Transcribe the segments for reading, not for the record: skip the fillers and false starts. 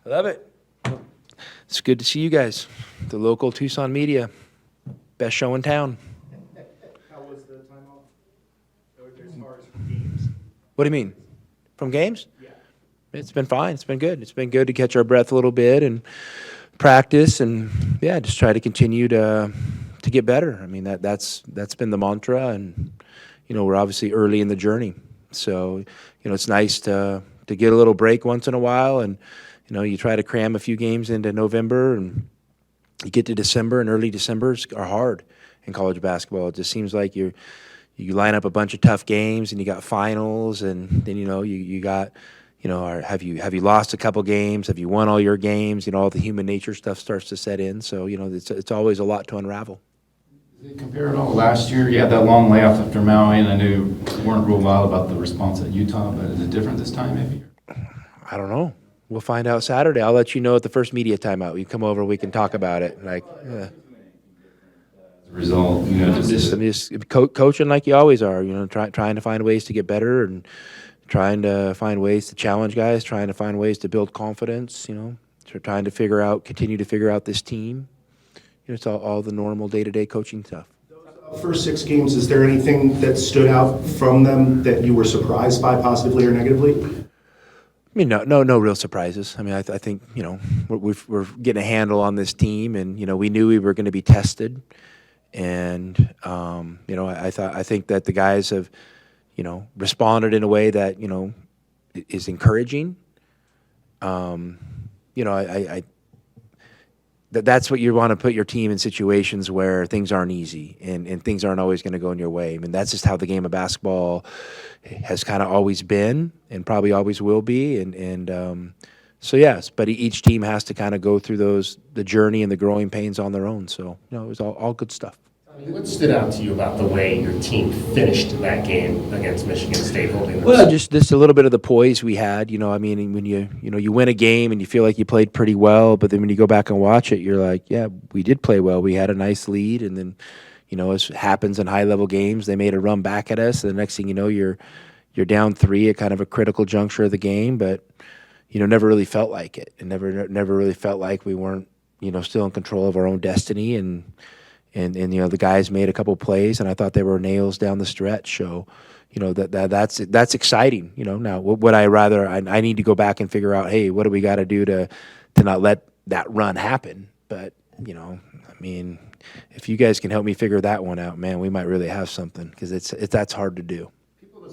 I love it. It's good to see you guys. The local Tucson media. Best show in town. How was the time off? As far as games? What do you mean? From games? Yeah. It's been fine. It's been good. It's been good to catch our breath a little bit and practice and, yeah, just try to continue to get better. I mean, that's been the mantra, and, we're obviously early in the journey. So, it's nice to get a little break once in a while, and, you try to cram a few games into November, and you get to December, and early Decembers are hard in college basketball. It just seems like you line up a bunch of tough games, and you got finals, and then you got have you lost a couple games? Have you won all your games? All the human nature stuff starts to set in. So it's always a lot to unravel. Did it compare at all last year? You had that long layoff after Maui, and I knew you weren't real wild about the response at Utah, but is it different this time maybe? I don't know. We'll find out Saturday. I'll let you know at the first media timeout. You come over, we can talk about it. As a result, I'm just coaching like you always are. Trying to find ways to get better, and trying to find ways to challenge guys, trying to find ways to build confidence. Trying to continue to figure out this team. It's all the normal day-to-day coaching stuff. First 6 games, is there anything that stood out from them that you were surprised by, positively or negatively? I mean, no real surprises. I mean, I think we're getting a handle on this team, and we knew we were going to be tested, and I think that the guys have responded in a way that is encouraging. That's what you want to put your team in, situations where things aren't easy and things aren't always going to go in your way. I mean, that's just how the game of basketball has kind of always been and probably always will be. So yes, but each team has to kind of go through the journey and the growing pains on their own. So, it was all good stuff. What stood out to you about the way your team finished that game against Michigan State, holding them? Well, just a little bit of the poise we had. I mean, when you win a game and you feel like you played pretty well, but then when you go back and watch it, you're like, yeah, we did play well. We had a nice lead, and then, as happens in high-level games, they made a run back at us. And the next thing you know, you're down 3 at kind of a critical juncture of the game, but never really felt like it, and never really felt like we weren't still in control of our own destiny. And the guys made a couple plays, and I thought they were nails down the stretch. So, that's exciting. Now would I rather? I need to go back and figure out, hey, what do we got to do to not let that run happen? But I mean, if you guys can help me figure that one out, man, we might really have something, because that's hard to do.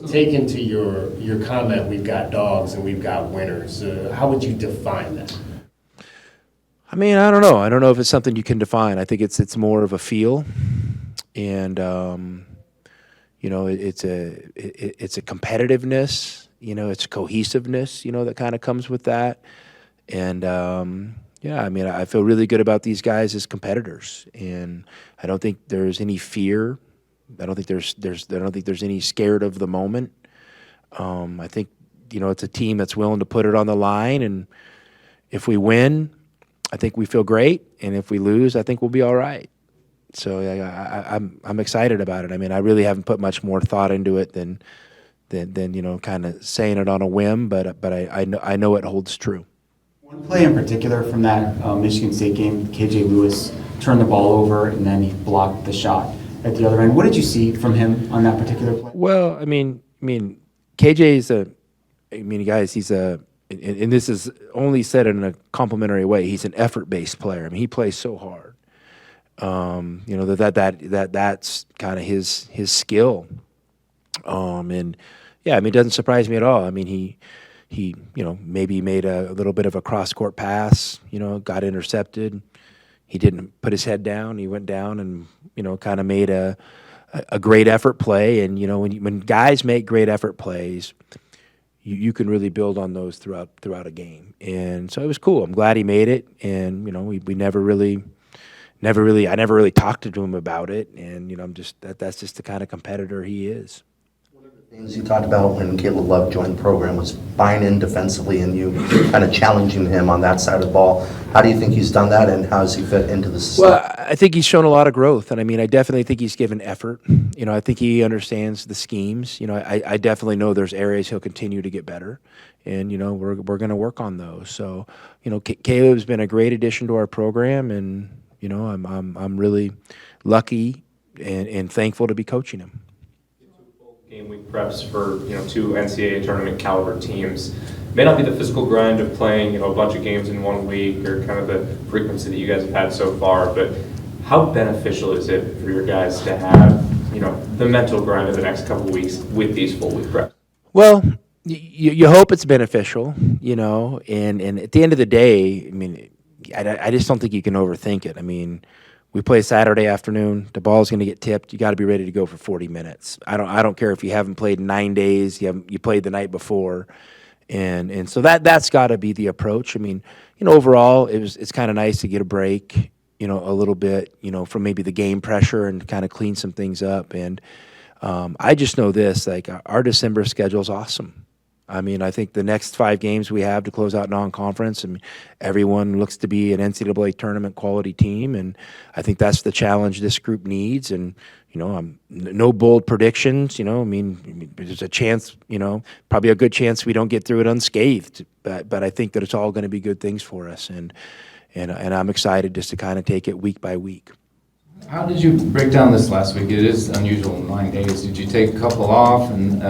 Take into your comment, we've got dogs and we've got winners. How would you define that? I mean, I don't know. I don't know if it's something you can define. I think it's more of a feel, and it's a competitiveness. It's a cohesiveness. That kind of comes with that, and I mean, I feel really good about these guys as competitors, and I don't think there's any fear. I don't think there's any scared of the moment. I think it's a team that's willing to put it on the line, and if we win, I think we feel great, and if we lose, I think we'll be all right. So I'm excited about it. I mean, I really haven't put much more thought into it than kind of saying it on a whim, but I know it holds true. One play in particular from that Michigan State game, KJ Lewis turned the ball over and then he blocked the shot at the other end. What did you see from him on that particular play? Well, I mean, KJ's he's and this is only said in a complimentary way. He's an effort-based player. I mean, he plays so hard. That's kind of his skill. And yeah, I mean, it doesn't surprise me at all. I mean, he maybe made a little bit of a cross-court pass. Got intercepted. He didn't put his head down. He went down and kind of made a great effort play. And when guys make great effort plays, you can really build on those throughout a game. And so it was cool. I'm glad he made it. And we never really I never really talked to him about it. And I'm just that's just the kind of competitor he is. Things you talked about when Caleb Love joined the program was buying in defensively and you kind of challenging him on that side of the ball. How do you think he's done that, and how does he fit into the system? Well, I think he's shown a lot of growth, and I mean, I definitely think he's given effort. I think he understands the schemes. I definitely know there's areas he'll continue to get better, and we're going to work on those. So Caleb's been a great addition to our program, and I'm really lucky and thankful to be coaching him. Game week preps for two NCAA tournament caliber teams may not be the physical grind of playing a bunch of games in 1 week or kind of the frequency that you guys have had so far, but how beneficial is it for your guys to have the mental grind of the next couple of weeks with these full week preps? Well, you hope it's beneficial, and at the end of the day, I mean, I just don't think you can overthink it. I mean, we play Saturday afternoon. The ball's going to get tipped. You got to be ready to go for 40 minutes. I don't care if you haven't played in 9 days. You played the night before, and so that's got to be the approach. I mean, overall, it's kind of nice to get a break, a little bit, from maybe the game pressure and kind of clean some things up. And I just know this: like our December schedule is awesome. I mean, I think the next 5 games we have to close out non-conference, and everyone looks to be an NCAA tournament quality team, and I think that's the challenge this group needs. And no bold predictions. I mean, there's a chance, probably a good chance we don't get through it unscathed. But I think that it's all going to be good things for us, and I'm excited just to kind of take it week by week. How did you break down this last week? It is unusual, 9 days. Did you take a couple off and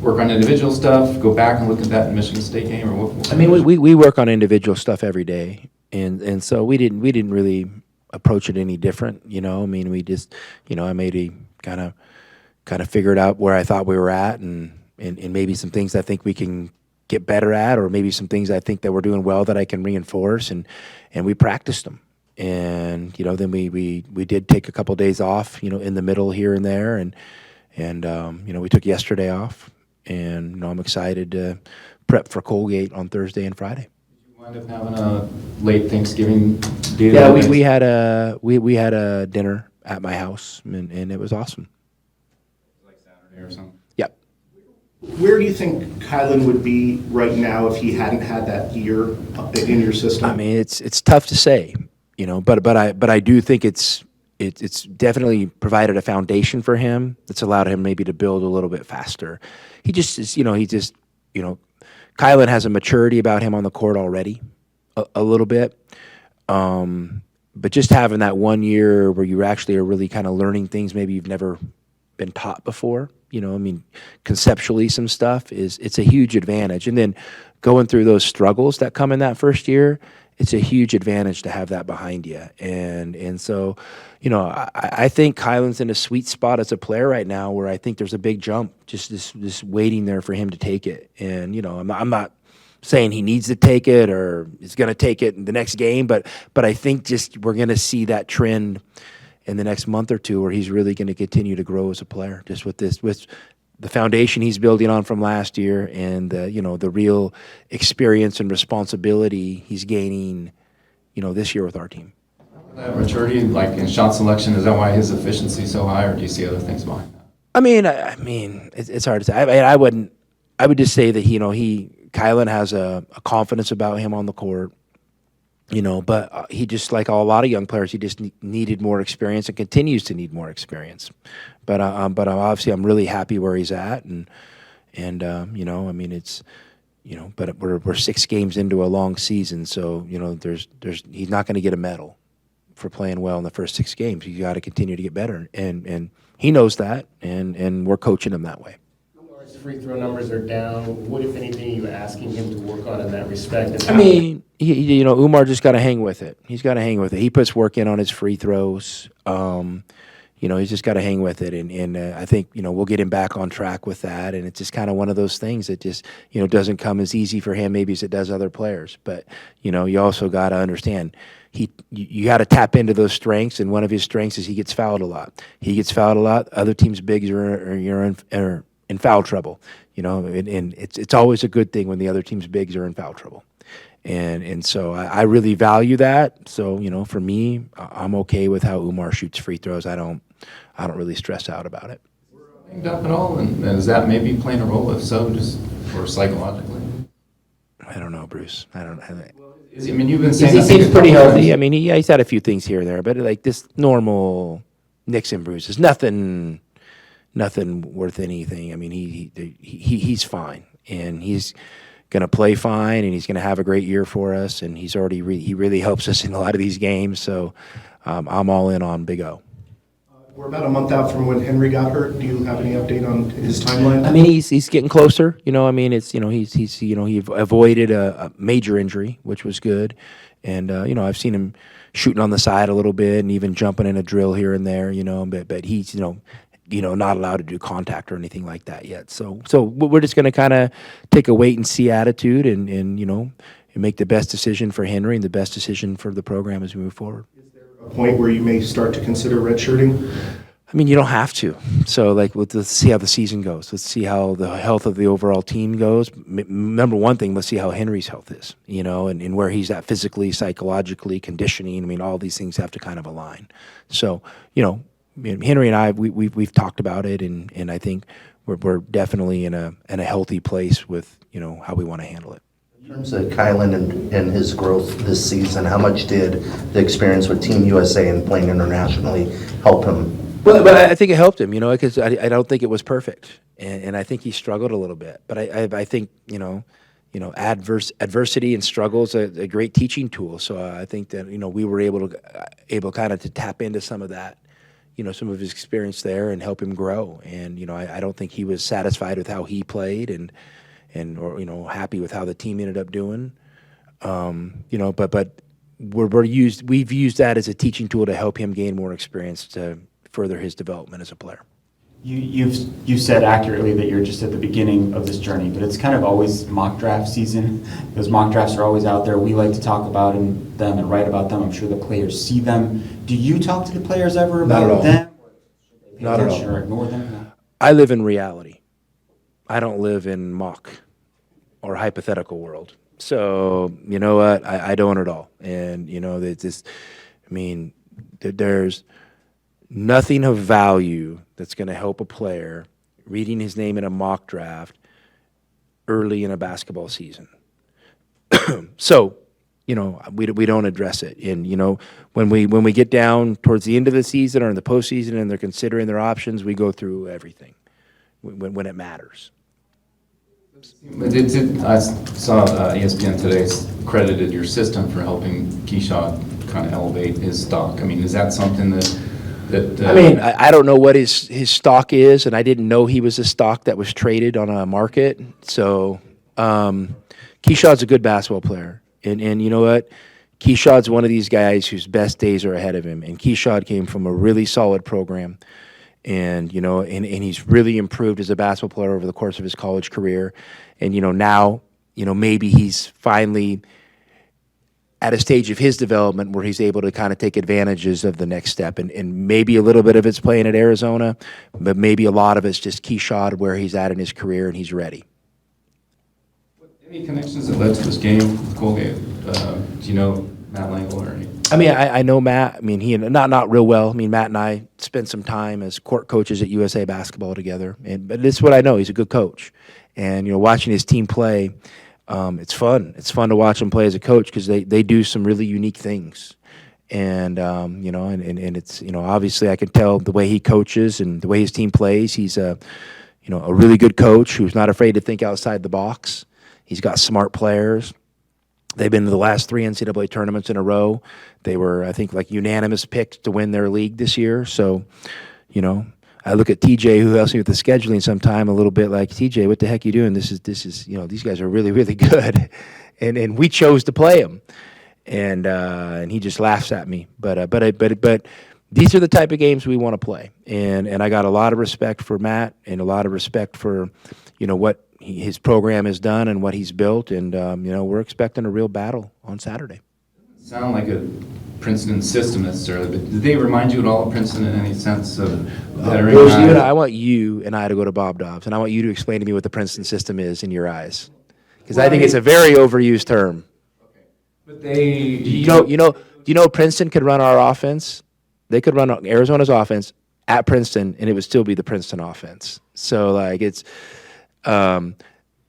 work on individual stuff, go back and look at that Michigan State game? Or what? I mean, we work on individual stuff every day, and so we didn't really approach it any different. I mean, we just, I maybe kind of figured out where I thought we were at, and maybe some things I think we can get better at, or maybe some things I think that we're doing well that I can reinforce, and we practiced them. And then we did take a couple days off, in the middle here and there, and we took yesterday off, and I'm excited to prep for Colgate on Thursday and Friday. Did you wind up having a late Thanksgiving dinner? Yeah, we had a dinner at my house, and it was awesome. Like Saturday or something. Yep. Where do you think Kylan would be right now if he hadn't had that year in your system? I mean, it's tough to say. But I do think it's definitely provided a foundation for him that's allowed him maybe to build a little bit faster. He just is, Kylan has a maturity about him on the court already, a little bit. But just having that 1 year where you actually are really kind of learning things maybe you've never been taught before, I mean, conceptually some stuff it's a huge advantage. And then going through those struggles that come in that first year, it's a huge advantage to have that behind you. And so, I think Kylan's in a sweet spot as a player right now where I think there's a big jump, just this waiting there for him to take it. And, I'm not saying he needs to take it or is going to take it in the next game, but I think just we're going to see that trend in the next month or two where he's really going to continue to grow as a player, just with the foundation he's building on from last year, and the real experience and responsibility he's gaining, this year with our team. That maturity, like in shot selection, is that why his efficiency is so high, or do you see other things behind that? I mean, it's hard to say. I would just say that Kylan has a confidence about him on the court, but he just, like a lot of young players, he just needed more experience and continues to need more experience. But obviously I'm really happy where he's at, and I mean, it's, but we're 6 games into a long season, so there's he's not going to get a medal for playing well in the first 6 games. You got to continue to get better, and he knows that, and we're coaching him that way. Umar's free throw numbers are down. What, if anything, are you asking him to work on in that respect? And I mean, Umar just got to hang with it. He's got to hang with it. He puts work in on his free throws. He's just got to hang with it, and I think we'll get him back on track with that. And it's just kind of one of those things that just doesn't come as easy for him maybe as it does other players. But you also got to understand you got to tap into those strengths, and one of his strengths is he gets fouled a lot. He gets fouled a lot. Other teams' bigs are in foul trouble. And it's always a good thing when the other team's bigs are in foul trouble. And so I really value that. So, for me, I'm okay with how Umar shoots free throws. I don't really stress out about it. Banged up at all, and is that maybe playing a role? If so, just or psychologically? I don't know, Bruce. I mean, you've been saying he that seems a pretty couple healthy. times. I mean, he's had a few things here and there, but like this normal nicks and bruises, nothing worth anything. I mean, he's fine, and he's going to play fine, and he's going to have a great year for us. And he's already he really helps us in a lot of these games. So I'm all in on Big O. We're about a month out from when Henry got hurt. Do you have any update on his timeline? I mean, he's getting closer. I mean, it's he avoided a major injury, which was good, and I've seen him shooting on the side a little bit and even jumping in a drill here and there. But he's not allowed to do contact or anything like that yet. So we're just going to kind of take a wait and see attitude and make the best decision for Henry and the best decision for the program as we move forward. A point where you may start to consider redshirting? I mean, you don't have to. So, let's see how the season goes. Let's see how the health of the overall team goes. Number one thing, let's see how Henry's health is, and where he's at physically, psychologically, conditioning. I mean, all these things have to kind of align. So, Henry and I, we've talked about it, and I think we're definitely in a healthy place with, how we want to handle it. In terms of Kylan and his growth this season, how much did the experience with Team USA and playing internationally help him? Well, but I think it helped him, because I don't think it was perfect, and I think he struggled a little bit. But I think adversity and struggle is a great teaching tool. So I think that we were able kind of to tap into some of that, some of his experience there and help him grow. And I don't think he was satisfied with how he played or happy with how the team ended up doing. But we've used that as a teaching tool to help him gain more experience to further his development as a player. You've said accurately that you're just at the beginning of this journey, but it's kind of always mock draft season. Those mock drafts are always out there. We like to talk about them and write about them. I'm sure the players see them. Do you talk to the players ever about them? Not at all. Or ignore them? No. I live in reality. I don't live in mock or hypothetical world. So, you know what? I don't at all. And, there's nothing of value that's going to help a player reading his name in a mock draft early in a basketball season. So, we don't address it. And, when we get down towards the end of the season or in the postseason and they're considering their options, we go through everything when it matters. I saw ESPN today credited your system for helping Keyshawn kind of elevate his stock. I mean, is that something that I don't know what his stock is, and I didn't know he was a stock that was traded on a market. So Keyshawn's a good basketball player. And you know what? Keyshawn's one of these guys whose best days are ahead of him. And Keyshawn came from a really solid program. And, and he's really improved as a basketball player over the course of his college career. And, now, maybe he's finally at a stage of his development where he's able to kind of take advantages of the next step. And maybe a little bit of it's playing at Arizona, but maybe a lot of it's just Keyshawn where he's at in his career and he's ready. Any connections that led to this game, Colgate? Do you know Matt Langle or any? I know Matt. He not real well. Matt and I spent some time as court coaches at USA Basketball together. But this is what I know. He's a good coach. And, watching his team play, it's fun. It's fun to watch him play as a coach because they do some really unique things. And, and it's, obviously I can tell the way he coaches and the way his team plays. He's a really good coach who's not afraid to think outside the box. He's got smart players. They've been to the last 3 NCAA tournaments in a row. They were, I think, unanimous picks to win their league this year. So, I look at TJ, who helps me with the scheduling sometime, a little bit like, TJ, what the heck are you doing? This is these guys are really, really good. And we chose to play them. And he just laughs at me. But these are the type of games we want to play. And I got a lot of respect for Matt and a lot of respect for, what his program has done and what he's built, and we're expecting a real battle on Saturday. Sound like a Princeton system necessarily, but did they remind you at all of Princeton in any sense of veteran guys? I want you and I to go to Bob Dobbs, and I want you to explain to me what the Princeton system is in your eyes, because I think it's a very overused term. Okay. But they, do you know Princeton could run our offense? They could run Arizona's offense at Princeton, and it would still be the Princeton offense. So it's.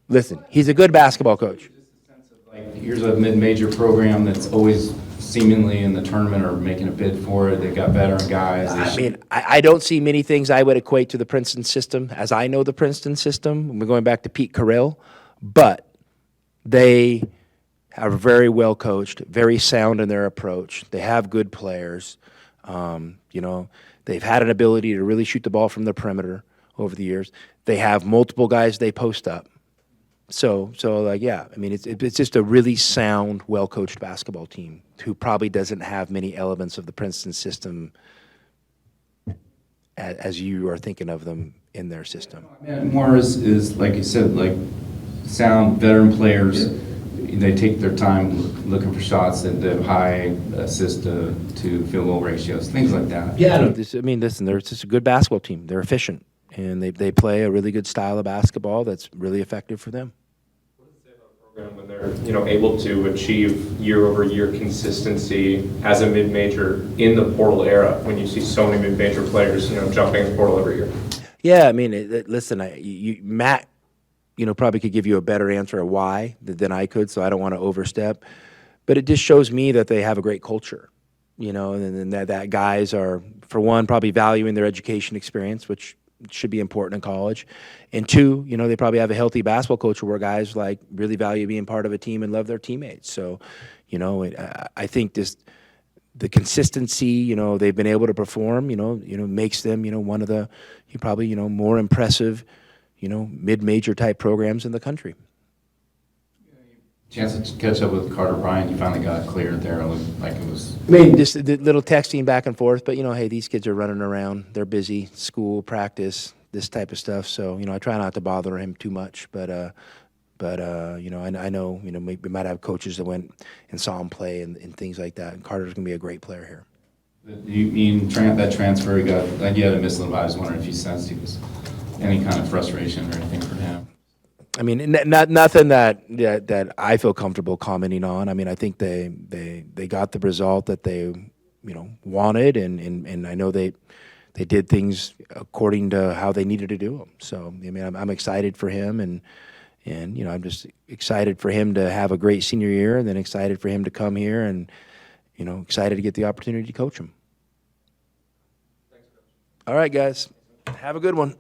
Listen, he's a good basketball coach. Here's a mid-major program that's always seemingly in the tournament or making a bid for it. They've got veteran guys. I don't see many things I would equate to the Princeton system as I know the Princeton system. We're going back to Pete Carrell, but they are very well coached, very sound in their approach. They have good players. You know, they've had an ability to really shoot the ball from the perimeter over the years. They have multiple guys they post up. So like, yeah, I mean, it's just a really sound, well-coached basketball team who probably doesn't have many elements of the Princeton system as you are thinking of them in their system. And more is like you said, like sound veteran players. They take their time looking for shots that have high assist to field goal ratios, things like that. I mean, listen, they're just a good basketball team. They're efficient, and they play a really good style of basketball that's really effective for them. Program when they're able to achieve year-over-year consistency as a mid-major in the portal era when you see so many mid-major players jumping in the portal every year. Yeah, I mean, listen, Matt, probably could give you a better answer of why than I could, so I don't want to overstep. But it just shows me that they have a great culture, and that guys are, for one, probably valuing their education experience, which should be important in college. And two, they probably have a healthy basketball culture where guys like really value being part of a team and love their teammates. So, I think the consistency, they've been able to perform, makes them, one of the probably, more impressive, mid-major type programs in the country. Chance to catch up with Carter Bryant, you finally got cleared there. It looked like it was. I mean, just the little texting back and forth, but hey, these kids are running around. They're busy, school, practice, this type of stuff. So, I try not to bother him too much, but I know, we might have coaches that went and saw him play and things like that. And Carter's going to be a great player here. You mean that transfer, you had to miss a little bit. I was wondering if you sensed he was any kind of frustration or anything for him. I mean, nothing that I feel comfortable commenting on. I mean, I think they got the result that they wanted, and I know they did things according to how they needed to do them. So I mean, I'm excited for him, and I'm just excited for him to have a great senior year, and then excited for him to come here, and excited to get the opportunity to coach him. All right, guys, have a good one.